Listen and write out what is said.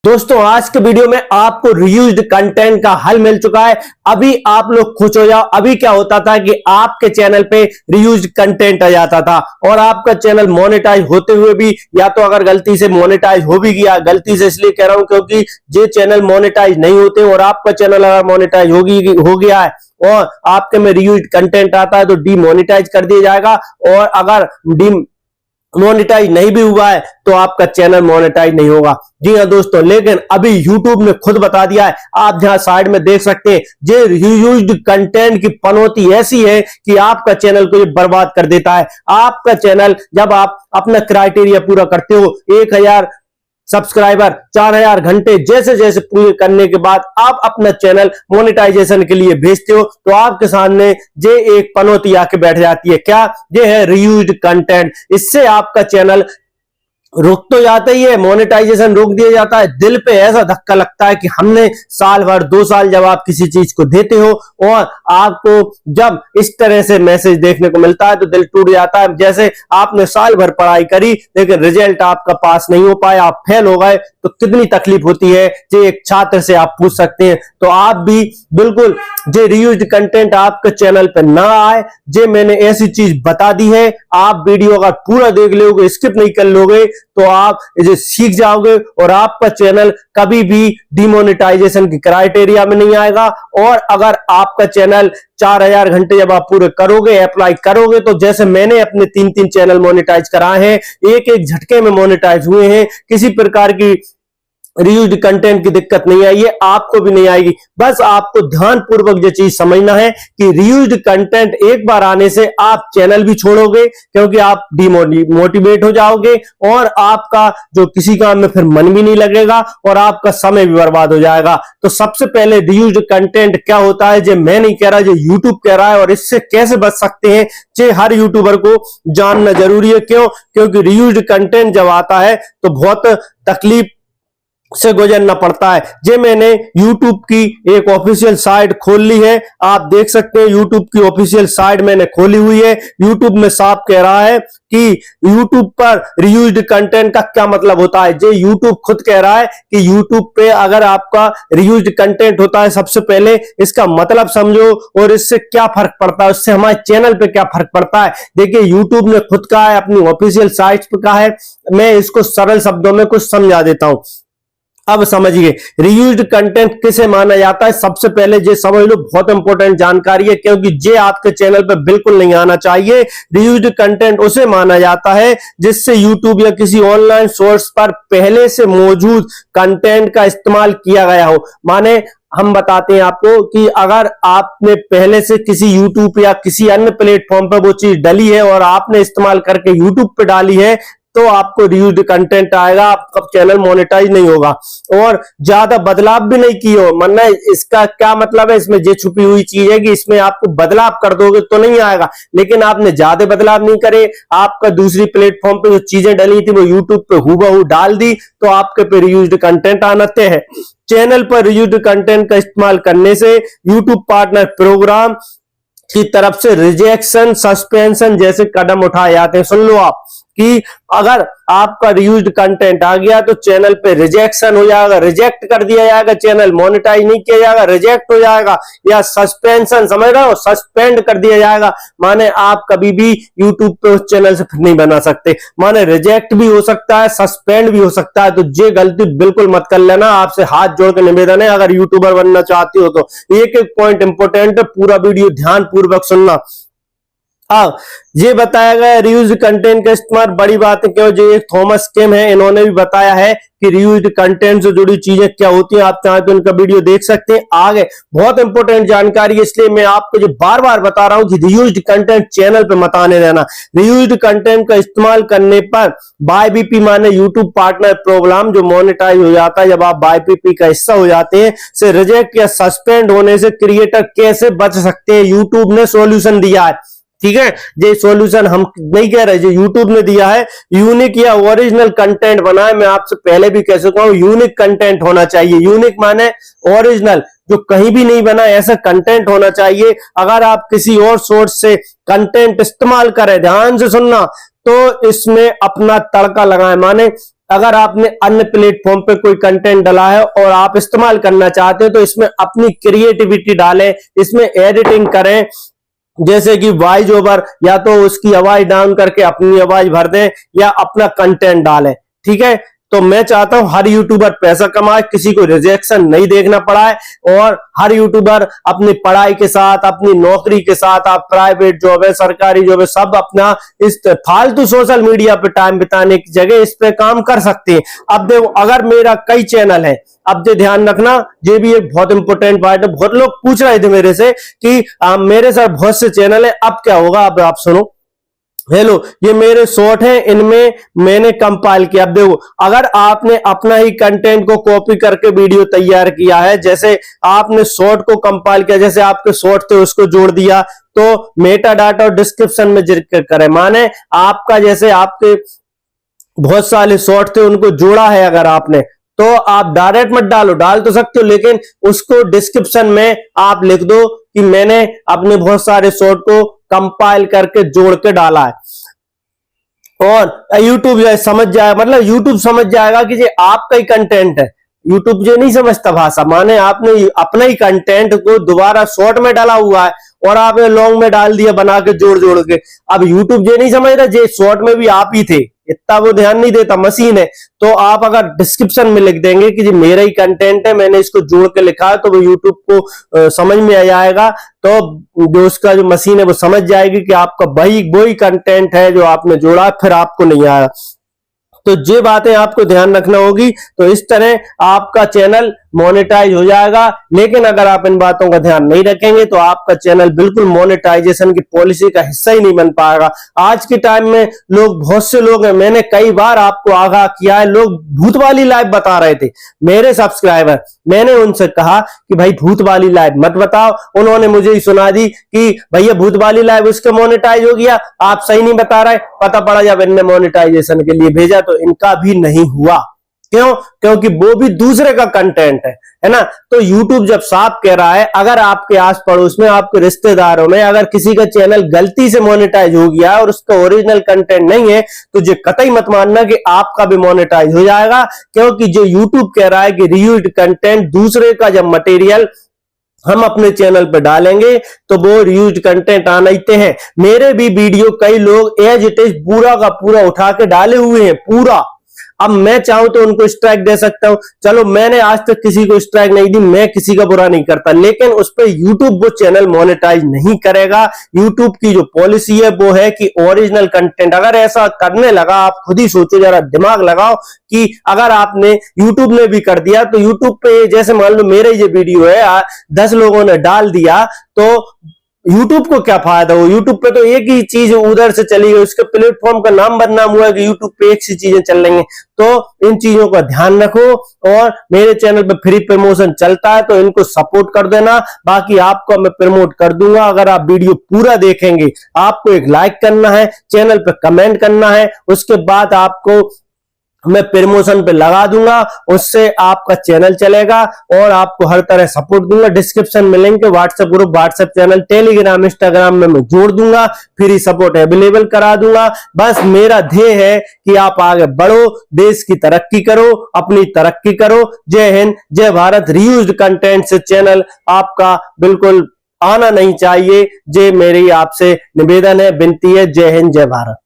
दोस्तों आज के वीडियो में आपको रीयूज्ड कंटेंट का हल मिल चुका है। अभी आप लोग खुश हो जाओ। अभी क्या होता था कि आपके चैनल पे रीयूज्ड कंटेंट आ जाता था और आपका चैनल मोनेटाइज होते हुए भी, या तो अगर गलती से मोनेटाइज हो भी गया, गलती से इसलिए कह रहा हूं क्योंकि जो चैनल मोनेटाइज नहीं होते और आपका चैनल अगर मोनेटाइज हो गया है और आपके में रीयूज्ड कंटेंट आता है तो डीमोनेटाइज कर दिया जाएगा। और अगर मोनेटाइज नहीं भी हुआ है तो आपका चैनल मोनेटाइज नहीं होगा। जी हाँ दोस्तों, लेकिन अभी YouTube ने खुद बता दिया है। आप जहां साइड में देख सकते हैं, ये रीयूज्ड कंटेंट की पनौती ऐसी है कि आपका चैनल को ये बर्बाद कर देता है। आपका चैनल जब आप अपना क्राइटेरिया पूरा करते हो, 1000 सब्सक्राइबर, 4000 घंटे जैसे जैसे पूरे करने के बाद आप अपना चैनल मोनेटाइजेशन के लिए भेजते हो तो आपके सामने ये एक पनौती आके बैठ जाती है। क्या? ये है रीयूज्ड कंटेंट। इससे आपका चैनल रुक तो जाता ही है, मोनेटाइजेशन रोक दिया जाता है। दिल पे ऐसा धक्का लगता है कि हमने साल भर 2 साल जब आप किसी चीज को देते हो और आपको जब इस तरह से मैसेज देखने को मिलता है तो दिल टूट जाता है। जैसे आपने साल भर पढ़ाई करी लेकिन रिजल्ट आपका पास नहीं हो पाया, आप फेल हो गए तो कितनी तकलीफ होती है, जो एक छात्र से आप पूछ सकते हैं। तो आप भी बिल्कुल जो रीयूज्ड कंटेंट आपके चैनल पर ना आए, जो मैंने ऐसी चीज बता दी है, आप वीडियो अगर पूरा देख लोगे, स्किप नहीं कर लोगे तो आप इसे सीख जाओगे और आपका चैनल कभी भी डिमोनेटाइजेशन की क्राइटेरिया में नहीं आएगा। और अगर आपका चैनल 4000 घंटे जब आप पूरे करोगे, अप्लाई करोगे, तो जैसे मैंने अपने 3 चैनल मोनेटाइज कराए हैं, एक झटके में मोनेटाइज हुए हैं, किसी प्रकार की रीयूज्ड कंटेंट की दिक्कत नहीं आई है, आपको भी नहीं आएगी। बस आपको ध्यानपूर्वक ये चीज समझना है कि रीयूज्ड कंटेंट एक बार आने से आप चैनल भी छोड़ोगे क्योंकि आप डिमोटिवेट हो जाओगे और आपका जो किसी काम में फिर मन भी नहीं लगेगा और आपका समय भी बर्बाद हो जाएगा। तो सबसे पहले रीयूज्ड कंटेंट क्या होता है, जो मैं नहीं कह रहा, जो यूट्यूब कह रहा है, और इससे कैसे बच सकते हैं, जो हर यूट्यूबर को जानना जरूरी है। क्यों? क्योंकि रीयूज्ड कंटेंट जब आता है तो बहुत तकलीफ से गुजरना पड़ता है। जे मैंने YouTube की एक ऑफिशियल साइट खोल ली है, आप देख सकते हैं YouTube की ऑफिशियल साइट मैंने खोली हुई है। YouTube में साफ कह रहा है कि YouTube पर रीयूज्ड कंटेंट का क्या मतलब होता है। जे YouTube खुद कह रहा है कि YouTube पे अगर आपका रीयूज्ड कंटेंट होता है, सबसे पहले इसका मतलब समझो और इससे क्या फर्क पड़ता है, उससे हमारे चैनल पे क्या फर्क पड़ता है। देखिए YouTube ने खुद कहा है, अपनी ऑफिशियल साइट पे कहा है, मैं इसको सरल शब्दों में कुछ समझा देता हूं। अब समझिए रीयूज्ड कंटेंट किसे माना जाता है। सबसे पहले ये समझ लो, बहुत इंपॉर्टेंट जानकारी है क्योंकि ये आपके चैनल पे बिल्कुल नहीं आना चाहिए। रीयूज्ड कंटेंट उसे माना जाता है जिससे यूट्यूब या किसी ऑनलाइन सोर्स पर पहले से मौजूद कंटेंट का इस्तेमाल किया गया हो। माने हम बताते हैं आपको कि अगर आपने पहले से किसी यूट्यूब या किसी अन्य प्लेटफॉर्म पर वो चीज डली है और आपने इस्तेमाल करके यूट्यूब पे डाली है तो आपको रीयूज्ड कंटेंट आएगा, आपका चैनल मोनेटाइज नहीं होगा। और ज्यादा बदलाव भी नहीं किए हो, मानना इसका क्या मतलब है, इसमें ये छुपी हुई चीज है कि इसमें आपको बदलाव कर दोगे तो नहीं आएगा, लेकिन आपने ज्यादा बदलाव नहीं करे, आपका दूसरी प्लेटफॉर्म पे जो चीजें डली थी वो यूट्यूब पे हूबहू डाल दी तो आपके पे रीयूज्ड कंटेंट आना तय है। चैनल पर रीयूज्ड कंटेंट का इस्तेमाल करने से यूट्यूब पार्टनर प्रोग्राम की तरफ से रिजेक्शन, सस्पेंशन जैसे कदम उठाए जाते हैं। सुन लो आप कि अगर आपका रीयूज्ड कंटेंट आ गया तो चैनल पे रिजेक्शन हो जाएगा, रिजेक्ट कर दिया जाएगा, चैनल मोनेटाइज नहीं किया जाएगा, रिजेक्ट हो जाएगा, या सस्पेंशन, समझ रहे हो, सस्पेंड कर दिया जाएगा। माने आप कभी भी यूट्यूब पे उस चैनल से फिर नहीं बना सकते। माने रिजेक्ट भी हो सकता है, सस्पेंड भी हो सकता है। तो ये गलती बिल्कुल मत कर लेना, आपसे हाथ जोड़ के निवेदन है अगर यूट्यूबर बनना चाहती हो तो। एक एक पॉइंट इंपॉर्टेंट है, पूरा वीडियो ध्यान पूर्वक सुनना। ये बताया गया रीयूज्ड कंटेंट का इस्तेमाल, बड़ी बात है क्यों, जो एक थॉमस केम है, इन्होंने भी बताया है कि रीयूज्ड कंटेंट से जुड़ी चीजें क्या होती हैं। आप चाहें तो इनका वीडियो देख सकते हैं। आगे बहुत इंपॉर्टेंट जानकारी है, इसलिए मैं आपको जो बार बार बता रहा हूं कि रीयूज्ड कंटेंट चैनल पे मत आने देना। रीयूज्ड कंटेंट का इस्तेमाल करने पर बाईबीपी माने यूट्यूब पार्टनर प्रोग्राम जो मोनेटाइज हो जाता है, जब आप बाईबीपी का हिस्सा हो जाते हैं, से रिजेक्ट या सस्पेंड होने से क्रिएटर कैसे बच सकते हैं, यूट्यूब ने सॉल्यूशन दिया है। ठीक है, ये सॉल्यूशन हम नहीं कह रहे, जो यूट्यूब ने दिया है। यूनिक या ओरिजिनल कंटेंट बनाए, मैं आपसे पहले भी कह चुका हूं, यूनिक कंटेंट होना चाहिए। यूनिक माने ओरिजिनल, जो कहीं भी नहीं बना, ऐसा कंटेंट होना चाहिए। अगर आप किसी और सोर्स से कंटेंट इस्तेमाल करें, ध्यान से सुनना, तो इसमें अपना तड़का लगाएं। माने अगर आपने अन्य प्लेटफॉर्म पे कोई कंटेंट डाला है और आप इस्तेमाल करना चाहते हो तो इसमें अपनी क्रिएटिविटी डालें, इसमें एडिटिंग करें, जैसे कि वॉइस ओवर, या तो उसकी आवाज डाउन करके अपनी आवाज भर दें या अपना कंटेंट डालें। ठीक है, तो मैं चाहता हूं हर यूट्यूबर पैसा कमाए, किसी को रिजेक्शन नहीं देखना पड़ा है, और हर यूट्यूबर अपनी पढ़ाई के साथ, अपनी नौकरी के साथ, आप प्राइवेट जॉब है, सरकारी जॉब है, सब अपना इस फालतू सोशल मीडिया पे टाइम बिताने की जगह इस पे काम कर सकते हैं। अब देखो, अगर मेरा कई चैनल है, अब जो ध्यान रखना, ये भी एक बहुत इंपॉर्टेंट पार्ट है। बहुत लोग पूछ रहे थे मेरे से कि मेरे साथ बहुत से चैनल है, अब क्या होगा। अब आप सुनो, हेलो, ये मेरे शॉर्ट हैं, इनमें मैंने कंपाइल किया। अब देखो, अगर आपने अपना ही कंटेंट को कॉपी करके वीडियो तैयार किया है, जैसे आपने शॉर्ट को कंपाइल किया, जैसे आपके शॉर्ट थे उसको जोड़ दिया, तो मेटा डाटा और डिस्क्रिप्शन में जिक्र करें, माने आपका जैसे आपके बहुत सारे शॉर्ट थे उनको जोड़ा है, अगर आपने, तो आप डायरेक्ट मत डालो, डाल तो सकते हो, लेकिन उसको डिस्क्रिप्शन में आप लिख दो कि मैंने अपने बहुत सारे शॉर्ट को कंपाइल करके जोड़ के डाला है। और यूट्यूब समझ जाए, मतलब यूट्यूब समझ जाएगा कि ये आपका ही कंटेंट है। यूट्यूब ये नहीं समझता भाषा, माने आपने अपना ही कंटेंट को दोबारा शॉर्ट में डाला हुआ है और आपने लॉन्ग में डाल दिया बना के जोड़ जोड़ के। अब यूट्यूब ये नहीं समझ रहा जे शॉर्ट में भी आप ही थे, इतना वो ध्यान नहीं देता, मशीन है। तो आप अगर डिस्क्रिप्शन में लिख देंगे कि जी मेरा ही कंटेंट है, मैंने इसको जोड़ के लिखा है, तो वो यूट्यूब को समझ में आ जाएगा, तो जो उसका जो मशीन है वो समझ जाएगी कि आपका वही कंटेंट है जो आपने जोड़ा, फिर आपको नहीं आया। तो ये बातें आपको ध्यान रखना होगी। तो इस तरह आपका चैनल मोनेटाइज हो जाएगा। लेकिन अगर आप इन बातों का ध्यान नहीं रखेंगे तो आपका चैनल बिल्कुल मोनेटाइजेशन की पॉलिसी का हिस्सा ही नहीं बन पाएगा। आज के टाइम में लोग, बहुत से लोग हैं, मैंने कई बार आपको आगाह किया है, लोग भूत वाली लाइव बता रहे थे, मेरे सब्सक्राइबर, मैंने उनसे कहा कि भाई भूत वाली लाइव मत बताओ। उन्होंने मुझे ही सुना दी कि भैया भूत वाली लाइव उसके मोनेटाइज हो गया, आप सही नहीं बता रहे। पता पड़ा जब इनने मोनेटाइजेशन के लिए भेजा तो इनका भी नहीं हुआ। क्यों? क्योंकि वो भी दूसरे का कंटेंट है ना। तो YouTube जब साफ कह रहा है, अगर आपके आस पड़ोस में, आपके रिश्तेदारों में अगर किसी का चैनल गलती से मोनेटाइज हो गया और उसका ओरिजिनल कंटेंट नहीं है, तो ये कतई मत मानना कि आपका भी मोनेटाइज हो जाएगा। क्योंकि जो YouTube कह रहा है कि रीयूज्ड कंटेंट, दूसरे का जब मटेरियल हम अपने चैनल पे डालेंगे तो वो रीयूज्ड कंटेंट आते हैं। मेरे भी वीडियो कई लोग एज इट इज पूरा का पूरा उठा के डाले हुए हैं, पूरा। अब मैं चाहूं तो उनको स्ट्राइक दे सकता हूं, चलो मैंने आज तक किसी को स्ट्राइक नहीं दी, मैं किसी का बुरा नहीं करता, लेकिन उस पर यूट्यूब वो चैनल मोनेटाइज नहीं करेगा। यूट्यूब की जो पॉलिसी है वो है कि ओरिजिनल कंटेंट, अगर ऐसा करने लगा, आप खुद ही सोचो, जरा दिमाग लगाओ कि अगर आपने, यूट्यूब ने भी कर दिया, तो यूट्यूब पे जैसे मान लो मेरे ये वीडियो है 10 लोगों ने डाल दिया, तो यूट्यूब को क्या फायदा हो? यूट्यूब पे तो एक ही चीज उधर से चली गई, उसके प्लेटफॉर्म का नाम बदनाम हुआ कि यूट्यूब पे एक सी चीजें चल रही हैं। तो इन चीजों का ध्यान रखो, और मेरे चैनल पे फ्री प्रमोशन चलता है तो इनको सपोर्ट कर देना। बाकी आपको मैं प्रमोट कर दूंगा अगर आप वीडियो पूरा देखेंगे। आपको एक लाइक करना है, चैनल पे कमेंट करना है, उसके बाद आपको मैं प्रमोशन पे लगा दूंगा, उससे आपका चैनल चलेगा और आपको हर तरह सपोर्ट दूंगा। डिस्क्रिप्शन में लिंक है, WhatsApp group, WhatsApp channel, Telegram, Instagram में मैं जोड़ दूंगा, फ्री सपोर्ट अवेलेबल करा दूंगा। बस मेरा ध्येय है कि आप आगे बढ़ो, देश की तरक्की करो, अपनी तरक्की करो। जय हिंद, जय भारत। रीयूज्ड कंटेंट से चैनल आपका बिल्कुल आना नहीं चाहिए। ये मेरी आपसे निवेदन है, विनती है। जय हिंद, जय भारत।